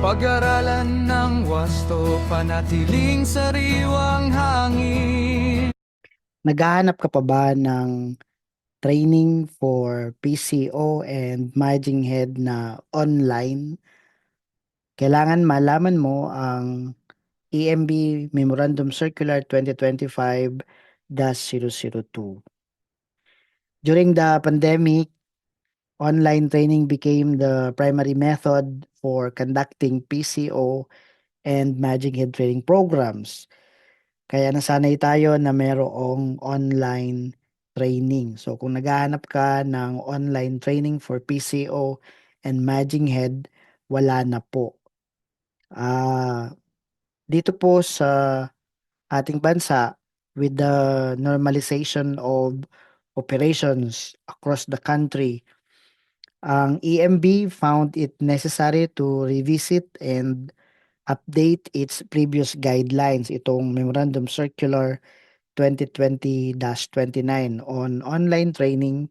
Pag-aralan ng wasto, panatiling sariwang hangin. Naghahanap ka pa ba ng training for PCO and Managing Head na online? Kailangan malaman mo ang EMB Memorandum Circular 2025-002. During the pandemic, online training became the primary method for conducting PCO and Managing Head training programs. Kaya nasanay tayo na mayroong online training. So kung naghahanap ka ng online training for PCO and Managing Head, wala na po. Dito po sa ating bansa, with the normalization of operations across the country, ang EMB found it necessary to revisit and update its previous guidelines, itong Memorandum Circular 2020-29 on online training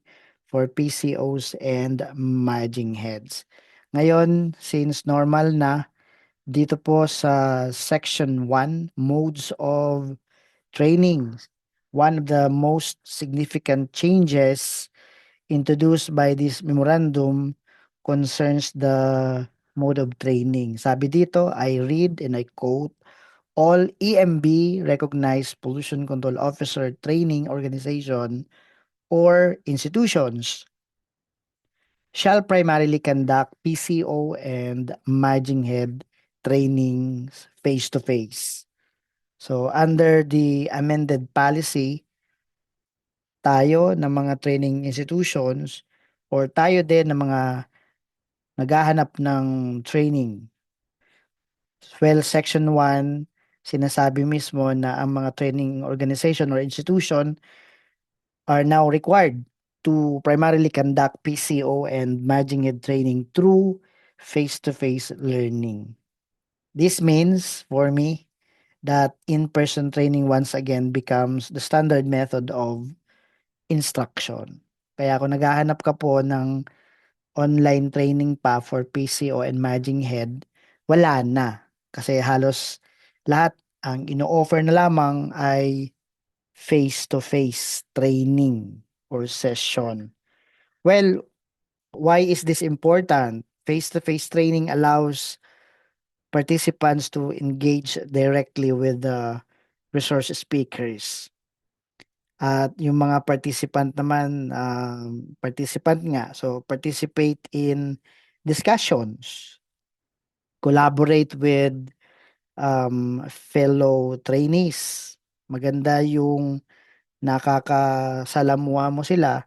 for PCOs and managing heads. Ngayon, since normal na, dito po sa Section 1, Modes of Training, one of the most significant changes introduced by this memorandum concerns the mode of training. Sabi dito, I read and I quote, all EMB recognized pollution control officer training organization or institutions shall primarily conduct PCO and managing head trainings face to face. So under the amended policy, tayo ng mga training institutions or tayo din ng mga naghahanap ng training. Well, Section 1, sinasabi mismo na ang mga training organization or institution are now required to primarily conduct PCO and managing head training through face-to-face learning. This means, for me, that in-person training once again becomes the standard method of instruction. Kaya kung naghahanap ka po ng online training pa for PCO and managing head, wala na. Kasi halos lahat ang ino-offer na lamang ay face-to-face training or session. Well, why is this important? Face-to-face training allows participants to engage directly with the resource speakers. At yung mga participant naman, participant nga, so participate in discussions, collaborate with fellow trainees. Maganda yung nakakasalamuha mo sila,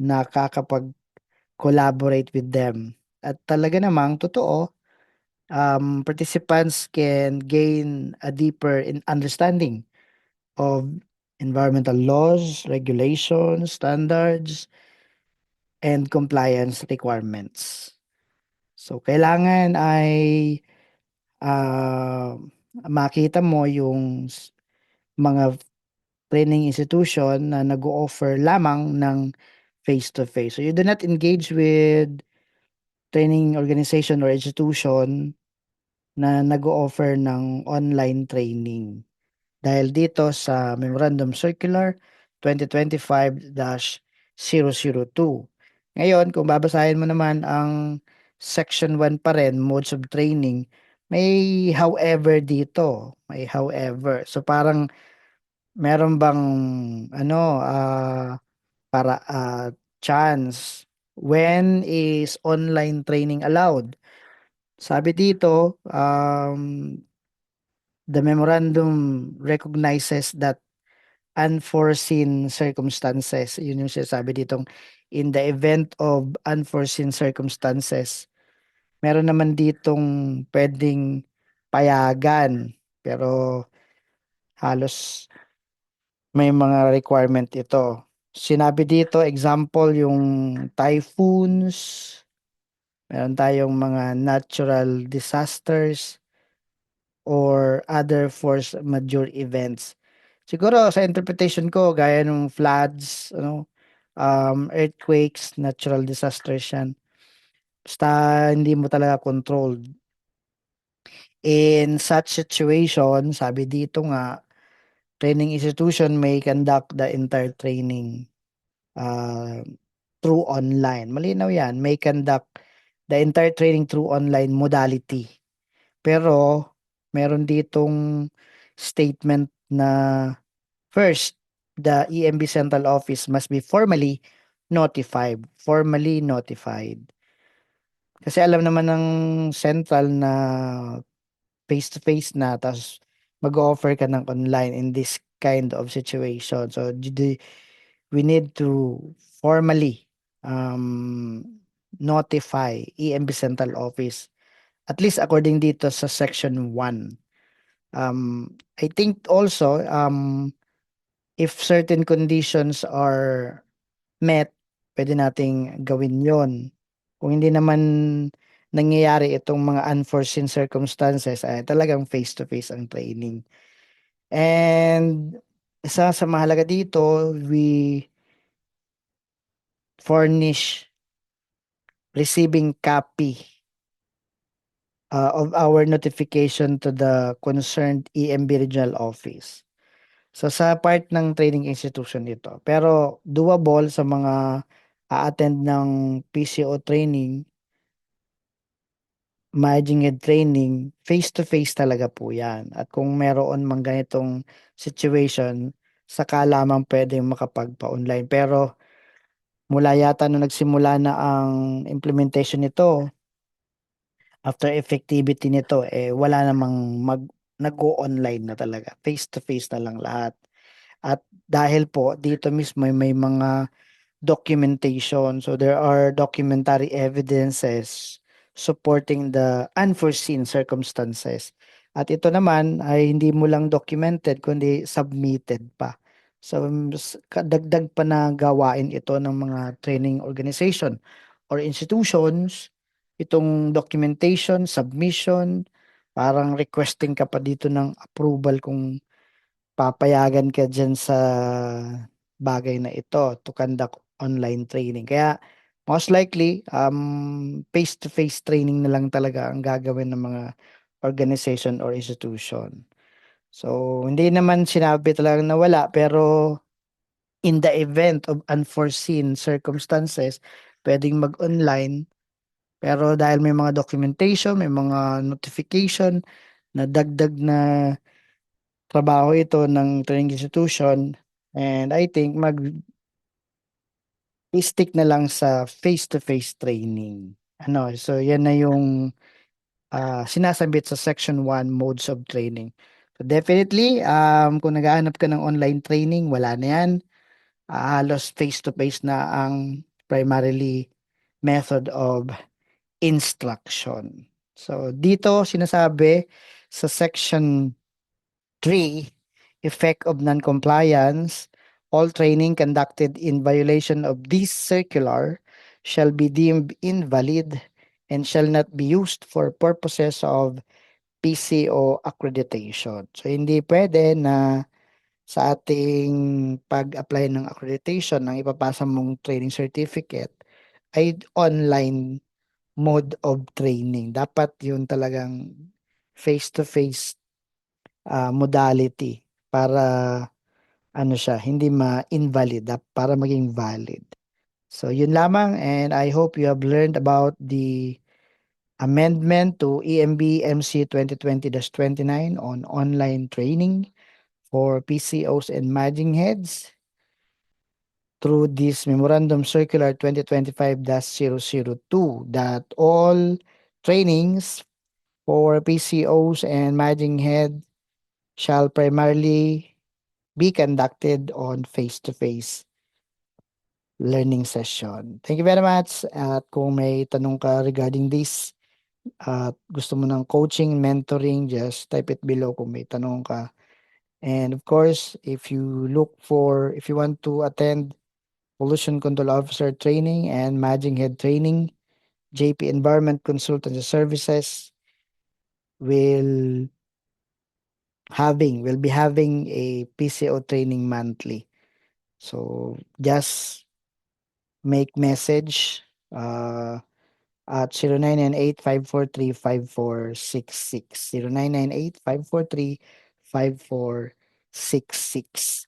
nakakapag-collaborate with them. At talaga namang totoo, participants can gain a deeper understanding of environmental laws, regulations, standards, and compliance requirements. So, kailangan ay ah, makita mo yung mga training institution na nag-o-offer lamang ng face-to-face. So, you do not engage with training organization or institution na nag-o-offer ng online training. Dahil dito sa Memorandum Circular 2025-002. Ngayon, kung babasahin mo naman ang Section 1 pa rin, Modes of Training, may however dito. May however. So parang meron bang ano, para chance, when is online training allowed? Sabi dito, the memorandum recognizes that unforeseen circumstances, yun yung sinasabi ditong in the event of unforeseen circumstances, meron naman ditong pwedeng payagan, pero halos may mga requirement ito. Sinabi dito, example, yung typhoons, meron tayong mga natural disasters, or other force majeure events. Siguro sa interpretation ko, gaya ng floods, earthquakes, natural disasters yan. Basta hindi mo talaga controlled. In such situation, sabi dito nga, training institution may conduct the entire training uh, through online. Malinaw yan, may conduct the entire training through online modality. Pero, meron ditong statement na first, the EMB Central Office must be formally notified. Formally notified. Kasi alam naman ng central na face-to-face na, tapos mag-offer ka ng online in this kind of situation. So, we need to formally notify EMB Central Office, at least according dito sa Section 1. I think also, if certain conditions are met, pwede nating gawin yon. Kung hindi naman nangyayari itong mga unforeseen circumstances, ay talagang face-to-face ang training. And isa sa mahalaga dito, we furnish receiving copy of our notification to the concerned EMB regional office. So sa part ng training institution ito. Pero doable sa mga a-attend ng PCO training, managing head training, face-to-face talaga po yan. At kung meron mang ganitong situation, saka lamang pwedeng makapagpa-online. Pero mula yata nung nagsimula na ang implementation nito, after effectivity nito, wala namang nag-go-online na talaga. Face-to-face na lang lahat. At dahil po dito mismo may mga documentation. So there are documentary evidences supporting the unforeseen circumstances. At ito naman ay hindi mo lang documented kundi submitted pa. So dagdag pa na gawain ito ng mga training organization or institutions, itong documentation, submission, parang requesting ka pa dito ng approval kung papayagan ka dyan sa bagay na ito to conduct online training. Kaya most likely, face-to-face training na lang talaga ang gagawin ng mga organization or institution. So, hindi naman sinabi talaga na wala, pero in the event of unforeseen circumstances, pwedeng mag-online. Pero dahil may mga documentation, may mga notification na dagdag na trabaho ito ng training institution, and I think stick na lang sa face-to-face training. Ano, so yan na yung sinasabit sa Section 1 modes of training. So definitely, kung naghahanap ka ng online training, wala na yan. Halos face-to-face na ang primarily method of instruction. So dito sinasabi sa Section 3, effect of non-compliance, all training conducted in violation of this circular shall be deemed invalid and shall not be used for purposes of PCO accreditation. So hindi pwede na sa ating pag-apply ng accreditation ng ipapasa mong training certificate ay online mode of training. Dapat yun talagang face-to-face modality para ano siya, hindi ma-invalid, para maging valid. So yun lamang, and I hope you have learned about the amendment to EMB MC 2020-29 on online training for PCOs and managing heads through this Memorandum Circular 2025-002 that all trainings for PCOs and managing head shall primarily be conducted on face-to-face learning session. Thank you very much. At kung may tanong ka regarding this, at gusto mo ng coaching, mentoring, just type it below kung may tanong ka. And of course, if you want to attend Pollution Control Officer training and Managing Head training, JP Environment Consultancy Services will be having a PCO training monthly. So just make message at 0998-543-5466. 0998-543-5466.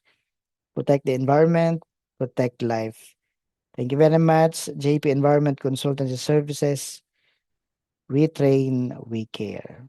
Protect the environment, protect life. Thank you very much, JP Environment Consultancy Services. We train, we care.